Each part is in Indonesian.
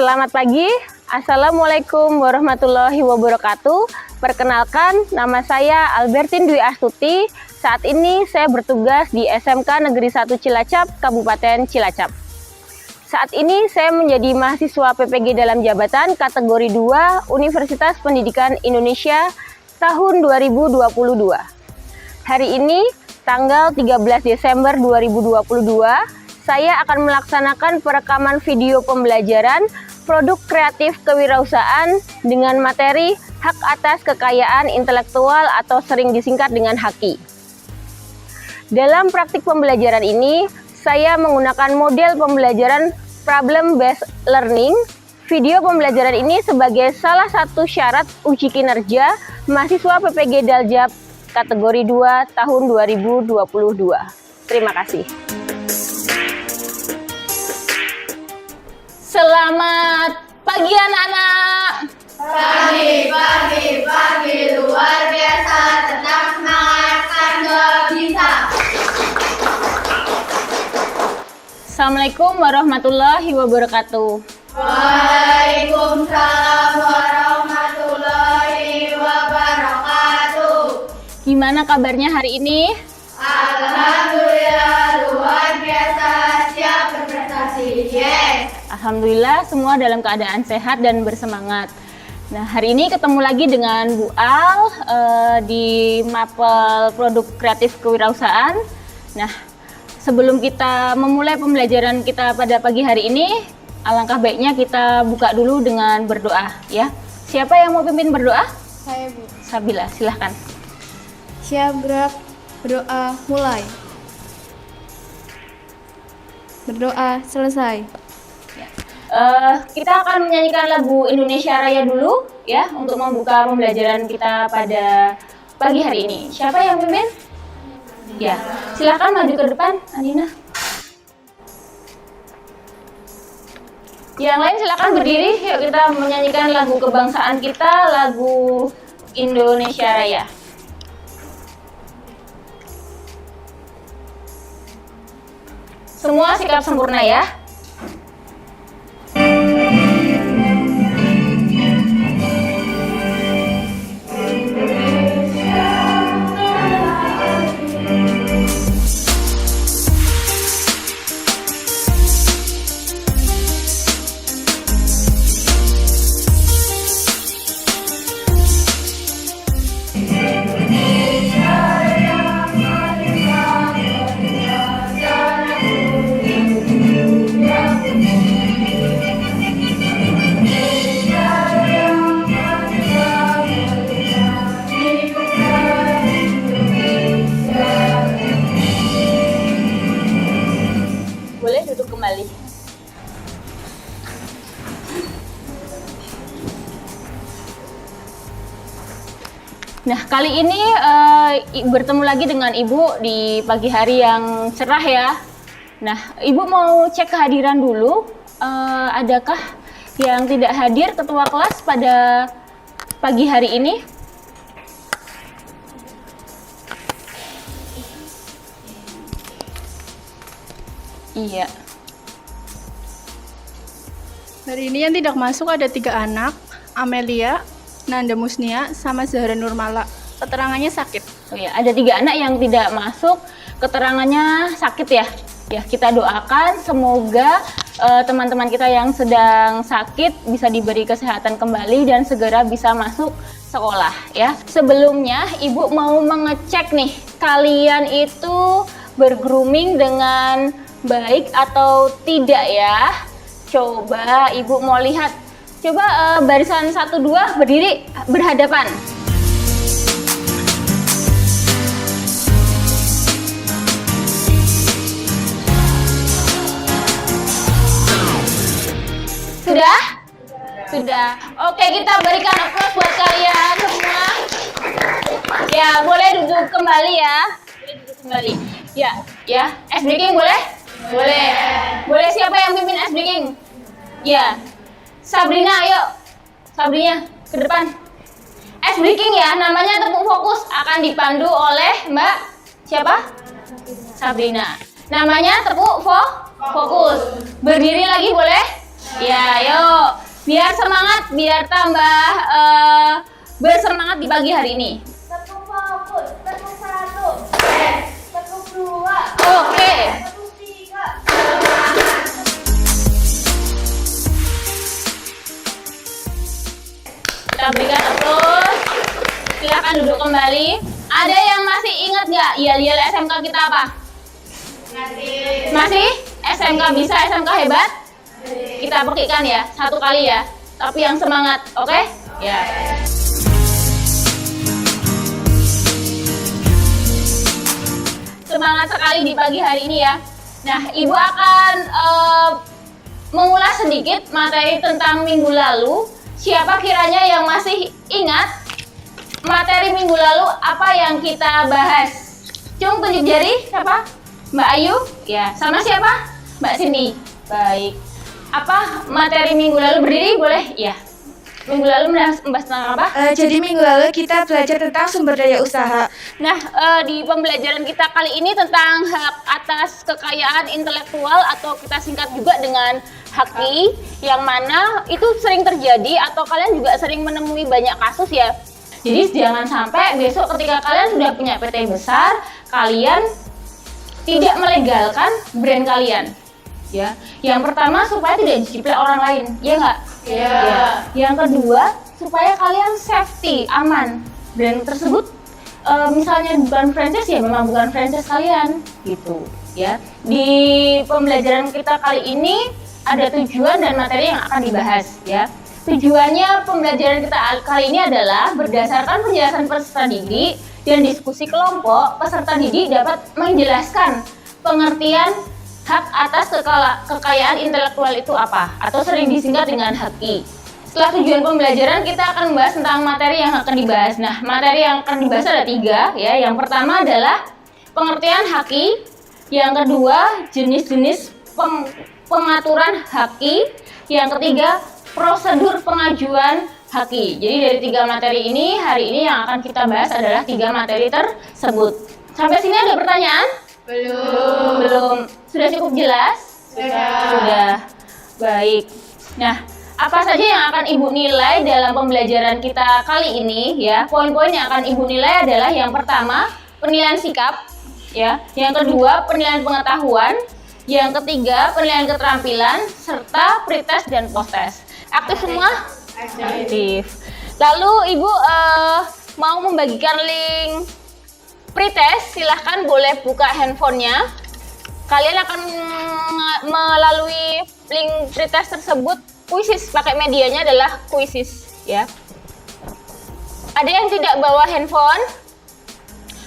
Selamat pagi, Assalamualaikum warahmatullahi wabarakatuh. Perkenalkan, nama saya Albertin Dwi Astuti. Saat ini saya bertugas di SMK Negeri 1 Cilacap, Kabupaten Cilacap. Saat ini saya menjadi mahasiswa PPG dalam jabatan kategori 2 Universitas Pendidikan Indonesia tahun 2022. Hari ini, tanggal 13 Desember 2022, saya akan melaksanakan perekaman video pembelajaran produk kreatif kewirausahaan dengan materi hak atas kekayaan intelektual atau sering disingkat dengan HAKI. Dalam praktik pembelajaran ini, saya menggunakan model pembelajaran problem based learning. Video pembelajaran ini sebagai salah satu syarat uji kinerja mahasiswa PPG Daljab kategori 2 tahun 2022. Terima kasih. Selamat pagi anak-anak. Pagi luar biasa, tetap semangat karena bisa. Assalamualaikum warahmatullahi wabarakatuh. Waalaikumsalam warahmatullahi wabarakatuh. Gimana kabarnya hari ini? Alhamdulillah luar biasa, siap berprestasi. Yes. Alhamdulillah semua dalam keadaan sehat dan bersemangat. Nah, hari ini ketemu lagi dengan Bu Al di Mapel Produk Kreatif Kewirausahaan. Nah, sebelum kita memulai pembelajaran kita pada pagi hari ini, alangkah baiknya kita buka dulu dengan berdoa ya. Siapa yang mau pimpin berdoa? Saya, Bu. Sabila, silahkan. Siap, gerak, berdoa, mulai. Berdoa, selesai. Kita akan menyanyikan lagu Indonesia Raya dulu ya untuk membuka pembelajaran kita pada pagi hari ini. Siapa yang pimpin? Ya, silakan maju ke depan, Andina. Yang lain silakan berdiri. Yuk kita menyanyikan lagu kebangsaan kita, lagu Indonesia Raya. Semua sikap sempurna ya. Boleh duduk kembali. Nah, kali ini bertemu lagi dengan Ibu di pagi hari yang cerah ya. Nah, Ibu mau cek kehadiran dulu. Adakah yang tidak hadir ketua kelas pada pagi hari ini? Iya. Hari ini yang tidak masuk ada 3 anak, Amelia, Nanda Musnia, sama Zahra Nurmala. Keterangannya sakit. Oh ya, ada 3 anak yang tidak masuk, keterangannya sakit ya. Ya, kita doakan semoga teman-teman kita yang sedang sakit bisa diberi kesehatan kembali dan segera bisa masuk sekolah ya. Sebelumnya, Ibu mau mengecek nih, kalian itu bergrooming dengan baik atau tidak ya? Coba Ibu mau lihat. Coba barisan 1-2 berdiri berhadapan. Sudah? Sudah. Oke, kita berikan aplaus buat kalian semua. Ya, boleh duduk kembali ya. Boleh duduk kembali. Ya, ya. Ice breaking boleh? Boleh. Boleh, siapa yang pimpin ice breaking? Ya. Sabrina, ayo. Sabrina, ke depan. Ice breaking ya, namanya tepuk fokus. Akan dipandu oleh Mbak siapa? Sabrina. Namanya tepuk fokus. Berdiri lagi boleh? Ya, yuk. Biar semangat, biar tambah bersemangat di pagi hari ini. Tekuk fokus, tekuk 1, tekuk 2, Oke. tekuk 3. Kita berikan aplaus. Silakan duduk kembali. Ada yang masih ingat nggak yel-yel SMK kita apa? Masih? SMK bisa, SMK hebat? Kita buktikan ya, satu kali ya. Tapi yang semangat, oke? Ya. Semangat sekali di pagi hari ini ya. Nah, Ibu akan mengulas sedikit materi tentang minggu lalu. Siapa kiranya yang masih ingat materi minggu lalu apa yang kita bahas? Cung, tunjuk jari, siapa? Mbak Ayu? Ya, sama siapa? Mbak Cindy. Baik. Apa materi minggu lalu, berdiri boleh? Ya. Minggu lalu membahas tentang apa? Jadi minggu lalu kita belajar tentang sumber daya usaha. Nah, di pembelajaran kita kali ini tentang hak atas kekayaan intelektual atau kita singkat juga dengan HAKI, yang mana itu sering terjadi atau kalian juga sering menemui banyak kasus ya. Jadi jangan sampai besok ketika kalian sudah punya PT besar, kalian tidak melegalkan brand kalian. Ya, yang pertama supaya tidak diciplak orang lain, ya nggak? Iya. Ya. Yang kedua supaya kalian safety, aman. Brand tersebut misalnya bukan franchise ya memang bukan franchise kalian, gitu. Ya. Di pembelajaran kita kali ini ada tujuan dan materi yang akan dibahas, ya. Tujuannya pembelajaran kita kali ini adalah berdasarkan penjelasan peserta didik dan diskusi kelompok, peserta didik dapat menjelaskan pengertian hak atas kekayaan intelektual itu apa, atau sering disingkat dengan HAKI. Setelah tujuan pembelajaran, kita akan membahas tentang materi yang akan dibahas. Nah, materi yang akan dibahas ada 3, ya. Yang pertama adalah pengertian HAKI, yang kedua jenis-jenis pengaturan HAKI, yang ketiga prosedur pengajuan HAKI. Jadi dari 3 materi ini, hari ini yang akan kita bahas adalah 3 materi tersebut. Sampai sini ada pertanyaan? Belum. Sudah cukup jelas? Sudah. Baik. Nah, apa saja yang akan Ibu nilai dalam pembelajaran kita kali ini ya? Poin-poin yang akan Ibu nilai adalah yang pertama, penilaian sikap ya. Yang kedua, penilaian pengetahuan. Yang ketiga, penilaian keterampilan serta pretest dan posttest. Aktif semua? Aktif. Lalu Ibu mau membagikan link pretest, silahkan boleh buka handphonenya. Kalian akan melalui link pretest tersebut kuisis, pakai medianya adalah kuisis ya. Ada yang tidak bawa handphone?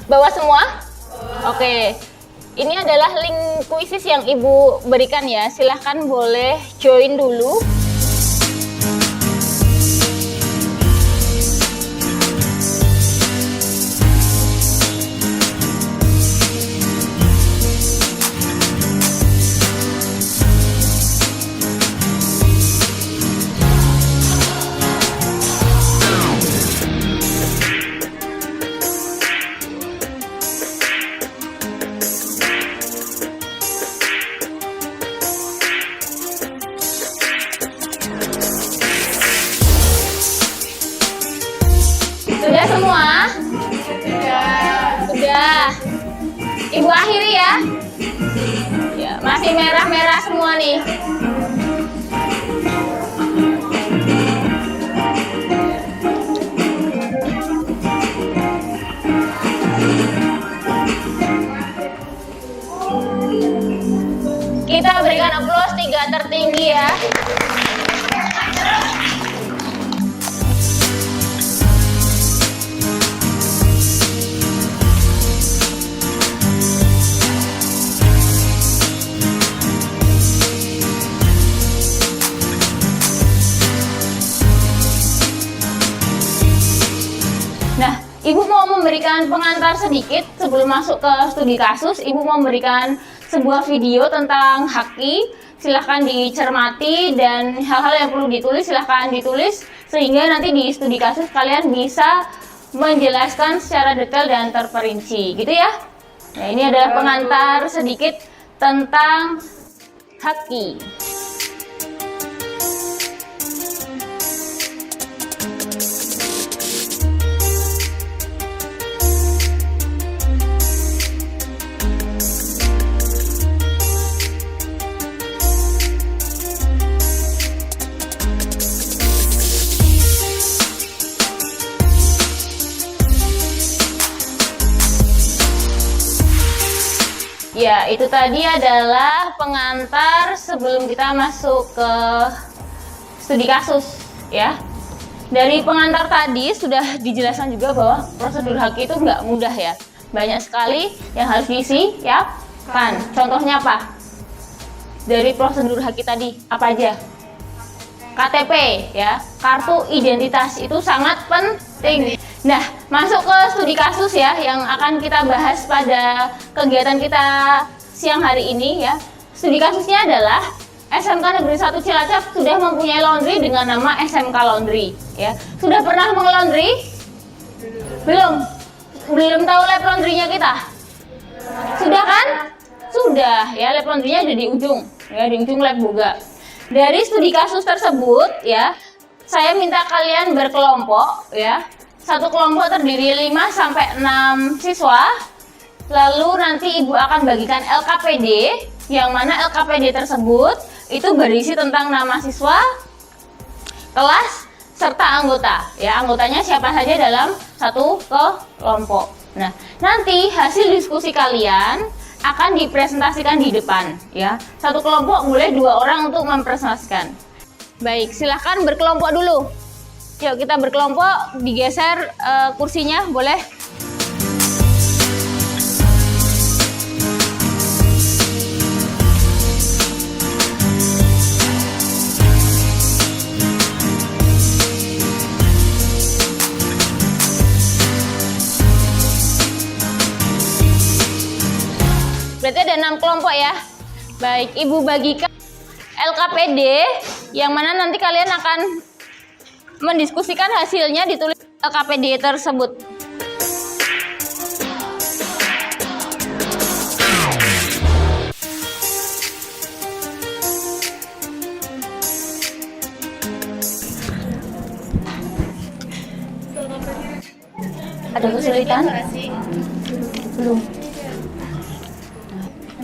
Bawa semua? Oke. Ini adalah link kuisis yang Ibu berikan ya. Silahkan boleh join dulu. Sudah semua? Sudah. Ibu akhiri ya. Ya, masih merah-merah semua nih. Kita berikan aplaus 3 tertinggi ya. Nah, Ibu mau memberikan pengantar sedikit sebelum masuk ke studi kasus. Ibu mau memberikan sebuah video tentang HAKI. Silahkan dicermati dan hal-hal yang perlu ditulis silahkan ditulis sehingga nanti di studi kasus kalian bisa menjelaskan secara detail dan terperinci, gitu ya. Nah, ini adalah pengantar sedikit tentang HAKI. itu tadi adalah pengantar sebelum kita masuk ke studi kasus ya. Dari pengantar tadi sudah dijelaskan juga bahwa prosedur haki itu nggak mudah ya. Banyak sekali yang harus diisi ya kan. Contohnya apa? Dari prosedur haki tadi apa aja? KTP ya, kartu identitas itu sangat penting. Nah, masuk ke studi kasus ya yang akan kita bahas pada kegiatan kita siang hari ini ya. Studi kasusnya adalah SMK Negeri 1 Cilacap sudah mempunyai laundry dengan nama SMK Laundry ya. Sudah pernah mengelaundry? Belum? Belum tahu lab laundrynya kita? Sudah kan? Sudah ya, lab laundrynya ada di ujung ya, di ujung lab boga. Dari studi kasus tersebut ya, saya minta kalian berkelompok ya. Satu kelompok terdiri 5 sampai 6 siswa. Lalu nanti Ibu akan bagikan LKPD, yang mana LKPD tersebut itu berisi tentang nama siswa, kelas, serta anggota. Ya, anggotanya siapa saja dalam satu kelompok. Nah, nanti hasil diskusi kalian akan dipresentasikan di depan ya. Satu kelompok boleh 2 orang untuk mempresentasikan. Baik, silahkan berkelompok dulu. Yuk kita berkelompok, digeser kursinya boleh. Berarti ada 6 kelompok ya. Baik, Ibu bagikan LKPD yang mana nanti kalian akan mendiskusikan hasilnya ditulis LKPD tersebut. Ada kesulitan? Belum.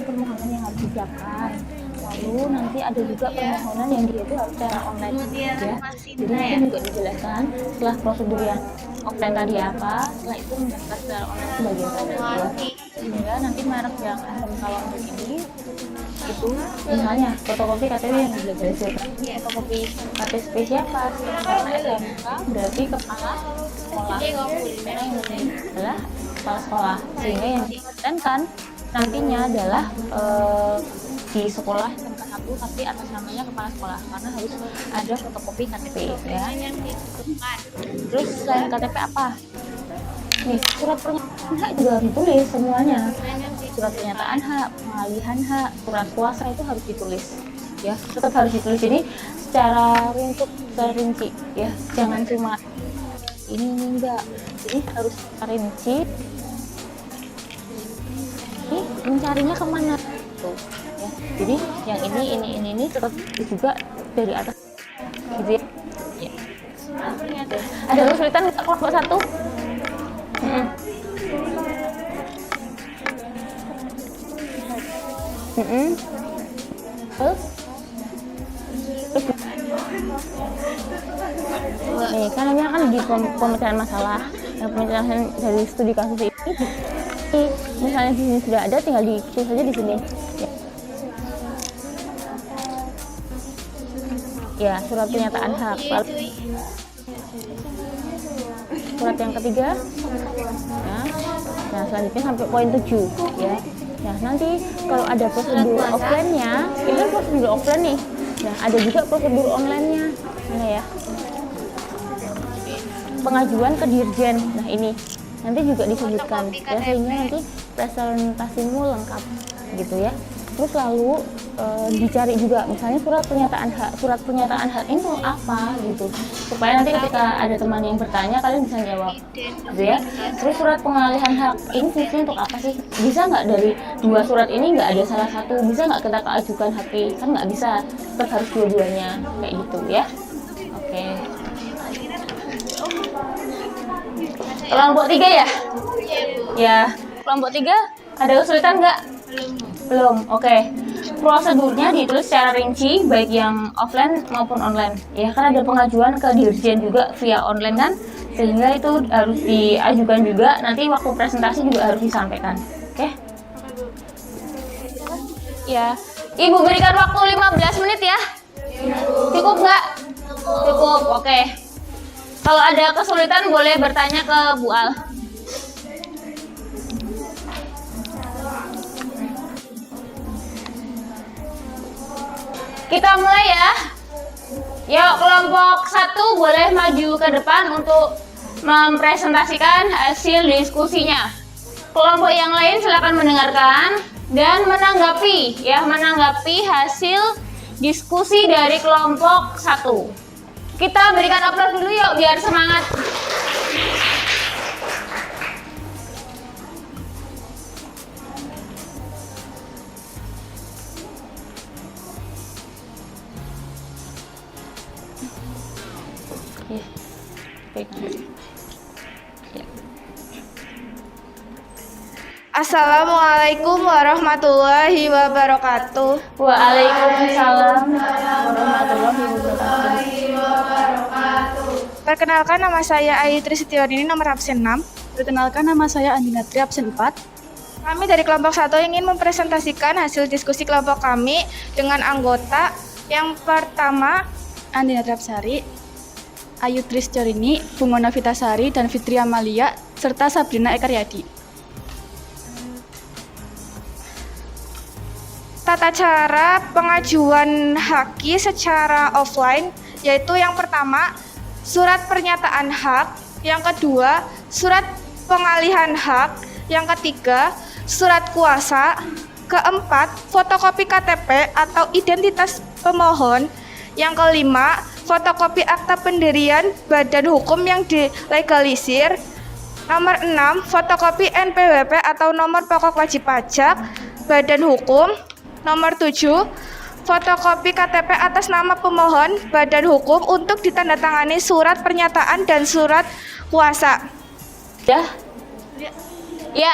Permohonan yang harus disiapkan, lalu nanti ada juga permohonan yang dia itu harus secara online ya. Jadi nanti juga dijelaskan setelah prosedur yang offline tadi apa, setelah itu mendaftar secara online sebagian tadi ya. Sehingga nanti merek yang kalau untuk ini itu misalnya fotokopi KTP yang sudah berhasil, fotokopi KTP siapa, karena SMK berarti kepala sekolah, karena yang adalah kepala sekolah, sehingga yang dikontenkan nantinya adalah di sekolah SMK 1 tapi atas namanya kepala sekolah karena harus ada fotokopi KTP ya. Terus selain KTP apa? Nih, surat pernyataan hak juga harus ditulis semuanya. Surat pernyataan hak, pengalihan hak, surat kuasa itu harus ditulis ya. Tetap harus ditulis ini secara rinci ya. Jangan cuma ini enggak. Jadi harus rinci. Mencarinya kemana tuh ya. Jadi yang ini tetap juga dari atas gitu ya. Ada kesulitan nggak kelompok 1? Nih kan di pemecahan masalah, yang pemecahan dari studi kasus ini misalnya di sini sudah ada, tinggal ditulis saja di sini ya. Surat pernyataan hak, surat yang ketiga ya. Nah selanjutnya sampai poin 7 ya. Nah nanti kalau ada prosedur offline-nya, ini kan prosedur offline nih. Nah ada juga prosedur online-nya mana ya, pengajuan ke dirjen. Nah ini nanti juga disebutkan ya, sehingga nanti presentasimu lengkap gitu ya. Terus lalu dicari juga misalnya surat pernyataan hak itu apa gitu, supaya nanti ketika ada teman yang bertanya kalian bisa jawab gitu ya. Terus surat pengalihan hak ini fungsinya untuk apa sih? Bisa nggak dari 2 surat ini nggak ada salah satu? Bisa nggak kita ajukan hak? Kan nggak bisa, tetap harus dua-duanya kayak gitu ya. Oke. Kelompok 3 ya? Ya, kelompok 3 ada kesulitan nggak? Belum. Oke. Prosedurnya ditulis secara rinci baik yang offline maupun online. Ya kan ada pengajuan ke dirjen juga via online kan, sehingga itu harus diajukan juga. Nanti waktu presentasi juga harus disampaikan. Oke. Ya. Ibu berikan waktu 15 menit ya. Cukup nggak? Cukup, oke. Kalau ada kesulitan boleh bertanya ke Bu Al. Kita mulai ya. Yuk, kelompok 1 boleh maju ke depan untuk mempresentasikan hasil diskusinya. Kelompok yang lain silakan mendengarkan dan menanggapi hasil diskusi dari kelompok 1. Kita berikan aplaus dulu yuk biar semangat. Assalamualaikum warahmatullahi wabarakatuh. Waalaikumsalam warahmatullahi wabarakatuh. Perkenalkan, nama saya Ayu Trisityorini, nomor absen 6. Perkenalkan, nama saya Andi Natri, absen 4. Kami dari kelompok 1 ingin mempresentasikan hasil diskusi kelompok kami dengan anggota. Yang pertama, Andi Natri Absari, Ayu Trisityorini, Bungona Vitasari, dan Fitri Amalia, serta Sabrina Ekaryadi. tata cara pengajuan haki secara offline, yaitu yang pertama, surat pernyataan hak, yang kedua, surat pengalihan hak, yang ketiga, surat kuasa, keempat, fotokopi KTP atau identitas pemohon, yang kelima, fotokopi akta pendirian badan hukum yang dilegalisir, nomor 6, fotokopi NPWP atau nomor pokok wajib pajak badan hukum, nomor 7, fotokopi KTP atas nama pemohon badan hukum untuk ditandatangani surat pernyataan dan surat kuasa. Ya,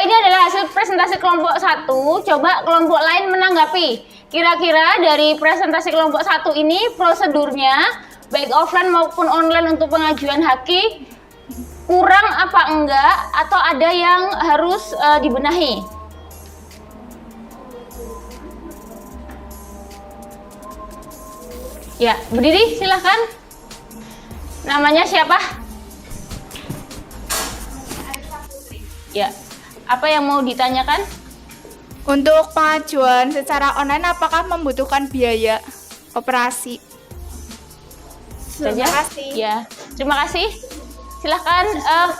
ini adalah hasil presentasi kelompok 1. Coba kelompok lain menanggapi. Kira-kira dari presentasi kelompok 1 ini prosedurnya baik offline maupun online untuk pengajuan haki kurang apa enggak atau ada yang harus dibenahi? Ya, berdiri silahkan. Namanya siapa? Ya, apa yang mau ditanyakan? Untuk pengajuan secara online, apakah membutuhkan biaya operasi? Terima kasih. Ya, terima kasih. Silahkan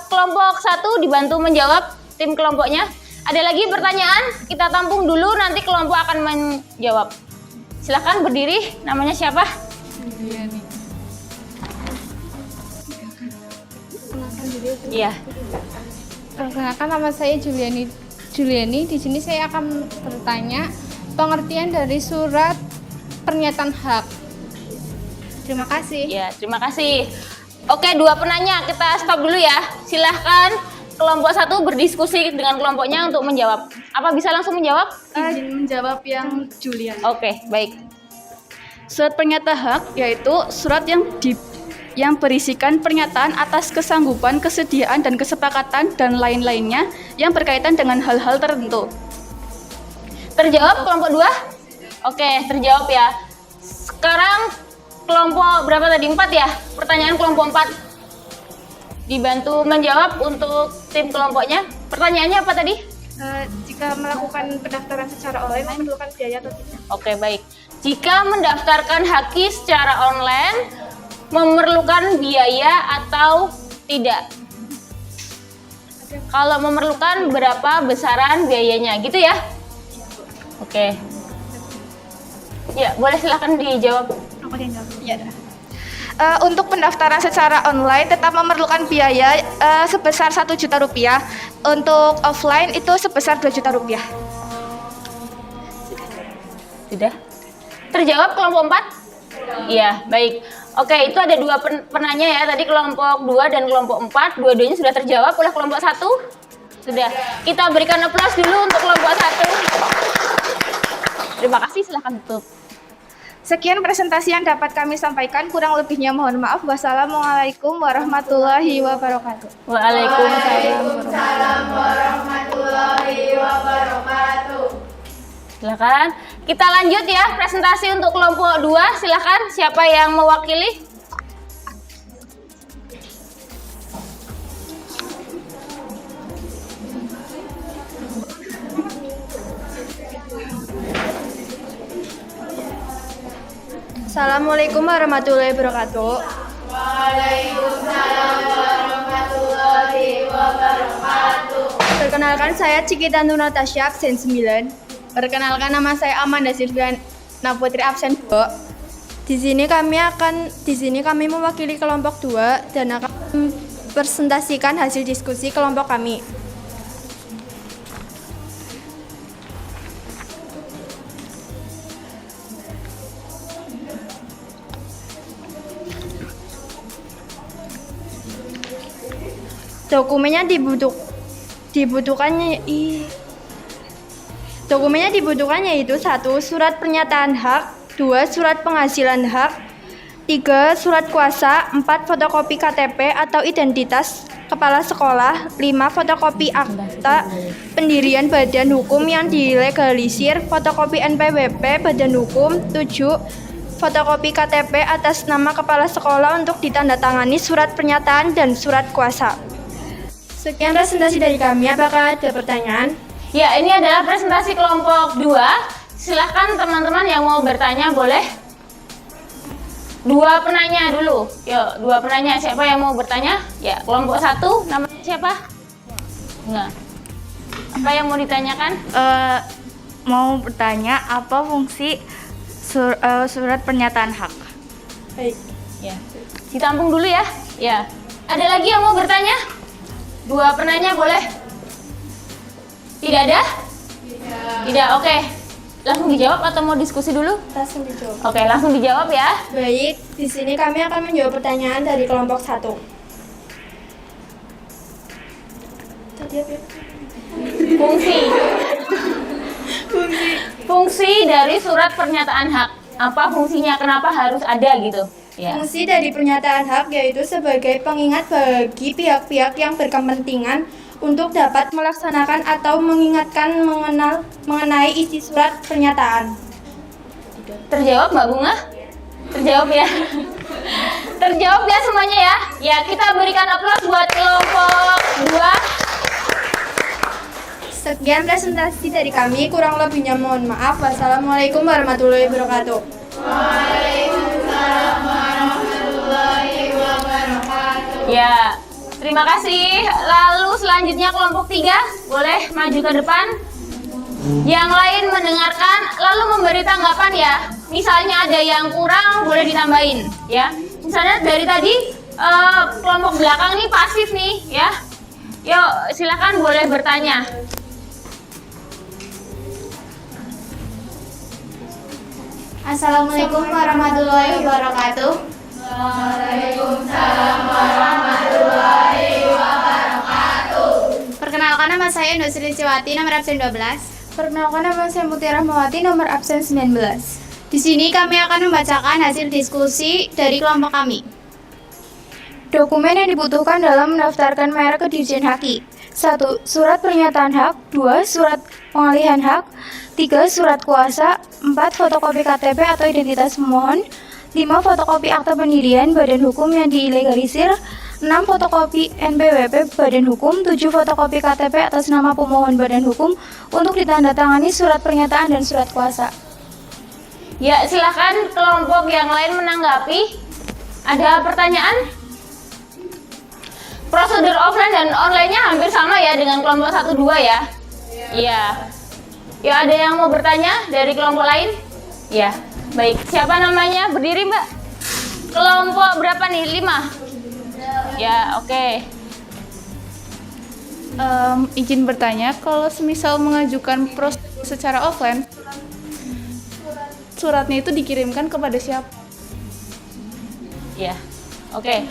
kelompok 1 dibantu menjawab tim kelompoknya. Ada lagi pertanyaan? Kita tampung dulu, nanti kelompok akan menjawab. Silahkan berdiri. Namanya siapa? Iya. Perkenalkan, nama saya Juliani. Di sini saya akan bertanya pengertian dari surat pernyataan hak. Terima kasih. Ya, terima kasih. Oke, 2 penanya, kita stop dulu ya. Silahkan kelompok 1 berdiskusi dengan kelompoknya untuk menjawab. Apa bisa langsung menjawab? Izin menjawab yang Julian. Oke, baik. Surat pernyataan hak yaitu surat yang berisikan pernyataan atas kesanggupan, kesediaan, dan kesepakatan dan lain-lainnya yang berkaitan dengan hal-hal tertentu. Terjawab kelompok 2? Oke, terjawab ya. Sekarang kelompok berapa tadi? 4 ya? Pertanyaan kelompok 4. Dibantu menjawab untuk tim kelompoknya. Pertanyaannya apa tadi? Jika melakukan pendaftaran secara online, memerlukan biaya atau tidak? Oke, baik. Jika mendaftarkan haki secara online, memerlukan biaya atau tidak? Kalau memerlukan, berapa besaran biayanya? Gitu ya? Oke. Ya, boleh silakan dijawab. Untuk pendaftaran secara online tetap memerlukan biaya sebesar 1 juta rupiah. Untuk offline itu sebesar 2 juta rupiah. Sudah? Terjawab kelompok 4? Iya, baik. Oke, itu ada 2 penanya ya. Tadi kelompok 2 dan kelompok 4. Dua-duanya sudah terjawab oleh kelompok 1. Sudah. Kita berikan aplaus dulu untuk kelompok 1. Terima kasih, silahkan tutup. Sekian presentasi yang dapat kami sampaikan. Kurang lebihnya mohon maaf. Wassalamualaikum warahmatullahi wabarakatuh. Waalaikumsalam warahmatullahi wabarakatuh. silakan. Kita lanjut ya, presentasi untuk kelompok 2. Silakan, siapa yang mewakili? Assalamualaikum warahmatullahi wabarakatuh. Perkenalkan, saya Cikita Nur Natasha, absen 9. Perkenalkan, nama saya Amanda Silviana Putri, absen 2. Di sini kami mewakili kelompok 2 dan akan presentasikan hasil diskusi kelompok kami. Dokumennya dibutuhkan yaitu 1. Surat pernyataan hak, 2. Surat penghasilan hak, 3. Surat kuasa, 4. Fotokopi KTP atau identitas kepala sekolah, 5. Fotokopi akta pendirian badan hukum yang dilegalisir, fotokopi NPWP badan hukum, 7. Fotokopi KTP atas nama kepala sekolah untuk ditandatangani surat pernyataan dan surat kuasa. Sekian presentasi dari kami. Apakah ada pertanyaan? Ya, ini adalah presentasi kelompok 2. Silahkan teman-teman yang mau bertanya boleh. 2 penanya dulu. Yuk, 2 penanya. Siapa yang mau bertanya? Ya, kelompok 1 namanya siapa? Enggak. Apa yang mau ditanyakan? Mau bertanya apa fungsi surat pernyataan hak? Baik. Ya. Ditampung dulu ya. Ya. Ada lagi yang mau bertanya? 2 penanya boleh? Tidak ada? Tidak, oke. Langsung dijawab atau mau diskusi dulu? Langsung dijawab. Oke, langsung dijawab ya. Baik, di sini kami akan menjawab pertanyaan dari kelompok 1. Fungsi dari surat pernyataan hak. Apa fungsinya? Kenapa harus ada gitu? Ya. Fungsi dari pernyataan hak yaitu sebagai pengingat bagi pihak-pihak yang berkepentingan untuk dapat melaksanakan atau mengingatkan mengenai isi surat pernyataan. Terjawab Mbak Bunga? Terjawab ya? Terjawab ya semuanya ya? Ya, kita berikan aplaus buat kelompok 2. Sekian presentasi dari kami, kurang lebihnya mohon maaf. Wassalamualaikum warahmatullahi wabarakatuh. Ya, terima kasih. Lalu selanjutnya kelompok 3, boleh maju ke depan. Yang lain mendengarkan, lalu memberi tanggapan ya. Misalnya ada yang kurang, boleh ditambahin ya. Misalnya dari tadi kelompok belakang nih pasif nih ya. Yuk, silakan boleh bertanya. Assalamualaikum warahmatullahi wabarakatuh. Perkenalkan, nama saya Nusri Siwati, nomor absen 12. Perkenalkan, nama saya Mutiara Rahmawati, nomor absen 19. Di sini kami akan membacakan hasil diskusi dari kelompok kami. Dokumen yang dibutuhkan dalam mendaftarkan merek ke Dirjen Haki. 1. Surat pernyataan hak. 2. Surat pengalihan hak. 3. Surat kuasa. 4. Fotokopi KTP atau identitas pemohon. 5. Fotokopi akta pendirian badan hukum yang dilegalisir. 6. Fotokopi NPWP badan hukum. 7. Fotokopi KTP atas nama pemohon badan hukum untuk ditandatangani surat pernyataan dan surat kuasa. Ya, silakan kelompok yang lain menanggapi. Ada pertanyaan? Prosedur offline dan online-nya hampir sama ya dengan kelompok 1-2 ya? Iya. Ya, ada yang mau bertanya dari kelompok lain? Ya, baik. Siapa namanya? Berdiri, Mbak. Kelompok berapa nih? 5? Ya, oke. Izin bertanya, kalau semisal mengajukan prosedur secara offline, suratnya itu dikirimkan kepada siapa? Ya, oke.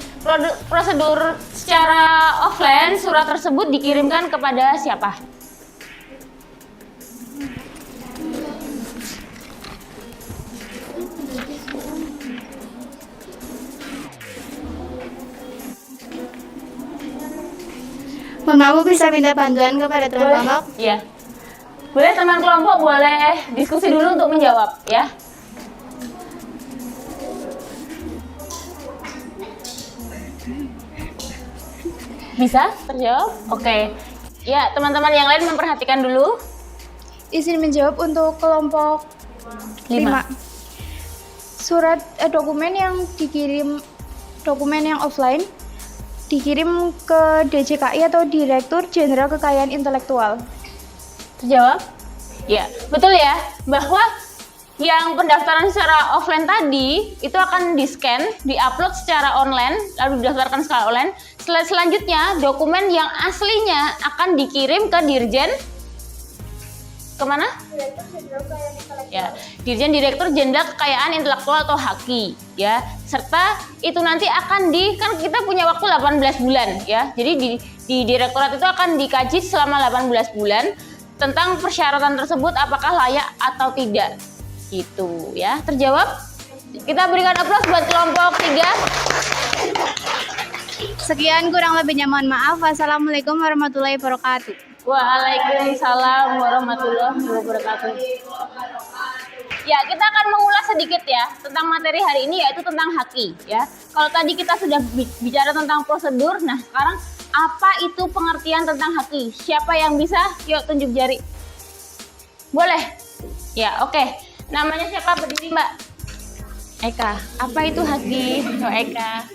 Prosedur secara offline, surat tersebut dikirimkan kepada siapa? Mohon maaf, bisa minta bantuan kepada teman kelompok. Ya. Boleh teman kelompok boleh diskusi dulu untuk menjawab ya. Bisa terjawab? Oke. Ya, teman-teman yang lain memperhatikan dulu. Izin menjawab untuk kelompok 5. Surat dokumen yang offline dikirim ke DJKI atau Direktur Jenderal Kekayaan Intelektual. Terjawab? Ya, betul ya. Bahwa yang pendaftaran secara offline tadi itu akan di-scan, di-upload secara online, lalu didaftarkan secara online. Selanjutnya, dokumen yang aslinya akan dikirim ke Dirjen kemana? Ya, Dirjen Direktur Jenderal Kekayaan Intelektual atau HAKI ya. Serta itu nanti akan kan kita punya waktu 18 bulan ya. Jadi di direktorat itu akan dikaji selama 18 bulan tentang persyaratan tersebut apakah layak atau tidak. Gitu ya. Terjawab? Kita berikan aplaus buat kelompok 3. Sekian kurang lebihnya mohon maaf. Wassalamualaikum warahmatullahi wabarakatuh. Waalaikumsalam warahmatullahi wabarakatuh. Ya, kita akan mengulas sedikit ya tentang materi hari ini, yaitu tentang HAKI ya. Kalau tadi kita sudah bicara tentang prosedur, nah sekarang apa itu pengertian tentang HAKI? Siapa yang bisa? Yuk tunjuk jari. Boleh? Ya, oke. Namanya siapa? Berdiri, Mbak. Eka. Apa itu HAKI? Oh, Eka.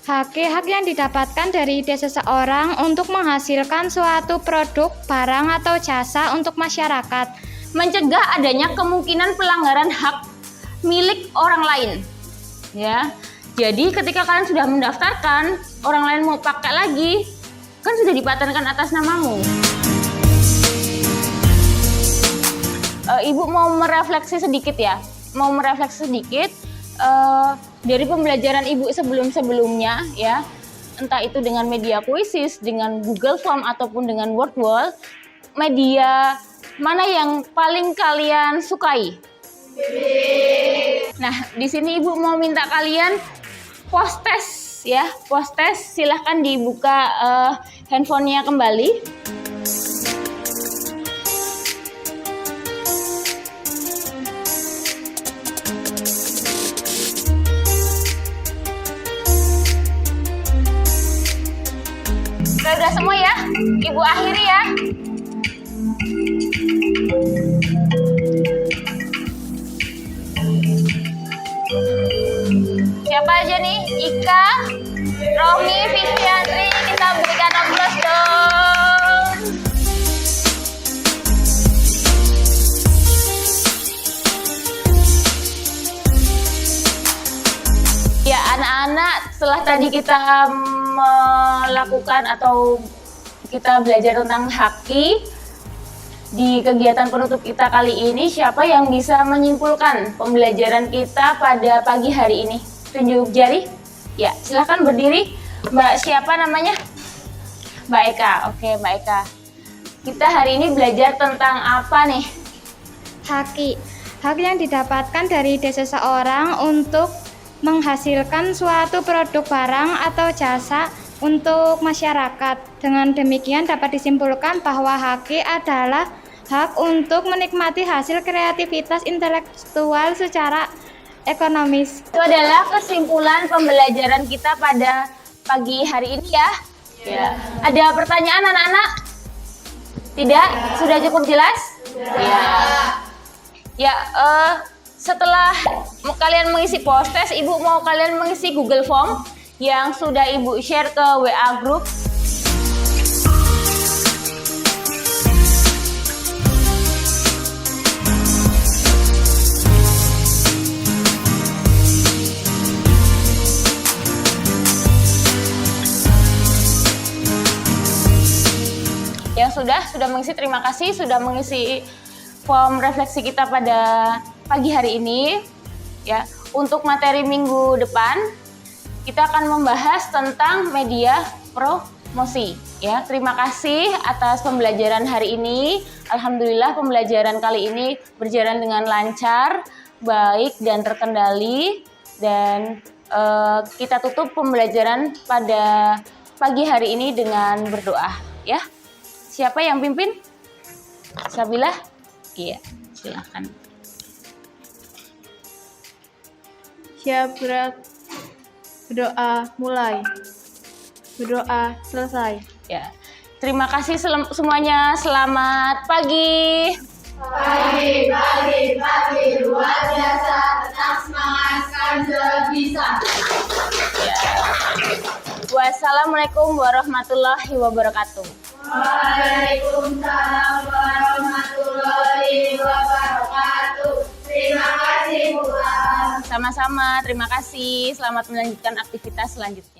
Hak yang didapatkan dari ide seseorang untuk menghasilkan suatu produk, barang, atau jasa untuk masyarakat. Mencegah adanya kemungkinan pelanggaran hak milik orang lain. Ya. Jadi ketika kalian sudah mendaftarkan, orang lain mau pakai lagi, kan sudah dipatenkan atas namamu. Ibu mau merefleksi sedikit ya. Dari pembelajaran Ibu sebelumnya ya, entah itu dengan media Quizzes, dengan Google Form ataupun dengan WordWall, media mana yang paling kalian sukai? Nah, di sini Ibu mau minta kalian post test ya, silahkan dibuka handphonenya kembali. Udah semua ya, Ibu akhiri ya. Siapa aja nih? Ika, Romi, Fitri, kita berikan aplaus dong. Ya anak-anak, setelah tadi kita melakukan atau kita belajar tentang HAKI di kegiatan penutup kita kali ini, siapa yang bisa menyimpulkan pembelajaran kita pada pagi hari ini? Tunjuk jari. Ya, silahkan berdiri. Mbak siapa namanya? Mbak Eka. Oke, Mbak Eka. Kita hari ini belajar tentang apa nih? Hak yang didapatkan dari ide seseorang untuk menghasilkan suatu produk, barang, atau jasa untuk masyarakat. Dengan demikian dapat disimpulkan bahwa HAKI adalah hak untuk menikmati hasil kreativitas intelektual secara ekonomis. Itu adalah kesimpulan pembelajaran kita pada pagi hari ini ya. Ya. Ada pertanyaan anak-anak? Tidak? Sudah cukup jelas? Ya. Ya, setelah kalian mengisi post test, Ibu mau kalian mengisi Google Form yang sudah Ibu share ke WA group. Yang sudah mengisi, terima kasih sudah mengisi form refleksi kita pada pagi hari ini ya. Untuk materi minggu depan kita akan membahas tentang media promosi ya. Terima kasih atas pembelajaran hari ini. Alhamdulillah pembelajaran kali ini berjalan dengan lancar, baik dan terkendali, dan kita tutup pembelajaran pada pagi hari ini dengan berdoa, ya. Siapa yang pimpin? Sabila? Iya, silakan. Siap, gerak. Berdoa mulai. Berdoa selesai. Ya. Terima kasih semuanya. Selamat pagi. Pagi, luar biasa, tetap semangat, kan bisa. Ya. Wassalamualaikum warahmatullahi wabarakatuh. Waalaikumsalam warahmatullahi wabarakatuh. Terima kasih, Bu. Sama-sama, terima kasih. Selamat melanjutkan aktivitas selanjutnya.